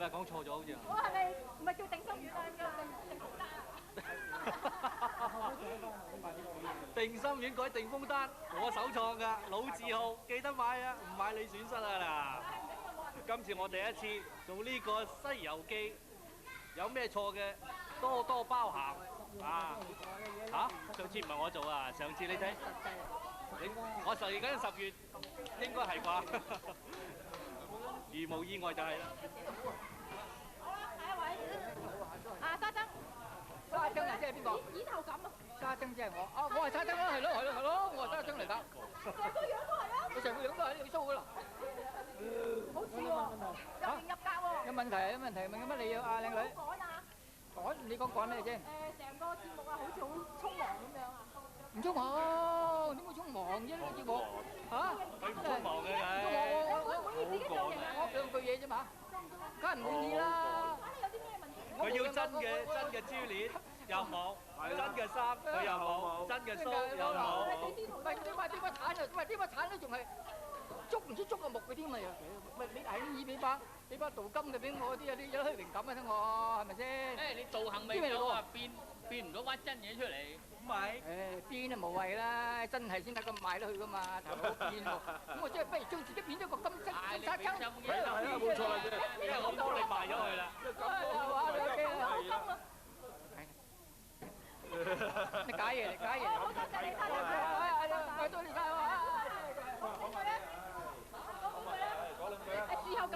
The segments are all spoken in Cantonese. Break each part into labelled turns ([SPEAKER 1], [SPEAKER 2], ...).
[SPEAKER 1] 咪講錯咗好似？
[SPEAKER 2] 我係咪唔係叫定心丸啊？叫定風丹啊？
[SPEAKER 1] 定心丸改定風丹，我首創㗎，老字號，記得買啊！唔買你損失啊嗱！今次我第一次做呢個《西遊記》，有咩錯嘅多多包涵啊！嚇，上次唔係我做啊，上次你睇，我嚟緊10月應該係啩？如無意外就係啦。
[SPEAKER 2] 好啦，第一位啊，沙僧。
[SPEAKER 3] 沙僧啊，即係邊個？
[SPEAKER 2] 耳頭咁啊！
[SPEAKER 3] 沙僧即係我，啊我係沙僧啦，係咯，我係沙僧嚟㗎。
[SPEAKER 2] 成個樣都係啊！
[SPEAKER 3] 我成個樣都係你蘇㗎啦。
[SPEAKER 2] 好似喎，入型入格喎。
[SPEAKER 3] 有問題，問緊乜你啊，靚女？
[SPEAKER 2] 趕啊！
[SPEAKER 3] 趕，你講咩先？
[SPEAKER 2] 成個節目啊，好似好匆忙咁樣啊！
[SPEAKER 3] 唔匆忙，點會匆忙啫？呢個節目嚇？
[SPEAKER 1] 佢唔匆忙嘅
[SPEAKER 3] 我兩句嘢啫嘛，梗係唔滿意啦。
[SPEAKER 1] 佢要真嘅珠鏈又冇，真嘅衫佢又冇，真嘅鬚又冇。
[SPEAKER 3] 喂，你話啲乜鏟啊？喂，啲乜鏟都仲係捉唔知捉個木嘅添啊！喂，你係俾把鍍金嘅俾我啲有啲虛榮感啊！得我係咪先？
[SPEAKER 4] 誒，你做行未到啊，變唔到把真嘢出嚟。
[SPEAKER 1] 唔係，
[SPEAKER 3] 誒變啊無謂啦，真係先得咁賣得去噶嘛，頭冇變喎。咁我即係不如將自己變咗個金沙僧。
[SPEAKER 1] 係啊，冇錯啦，即係我幫你賣咗佢啦。
[SPEAKER 3] 你假嘢嚟，假嘢嚟。
[SPEAKER 2] 好多謝你，多謝你。
[SPEAKER 3] 多謝晒喎。
[SPEAKER 2] 講句咧，講句咧，事後咁。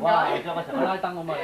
[SPEAKER 1] 哇！將個手拉燈咁啊你。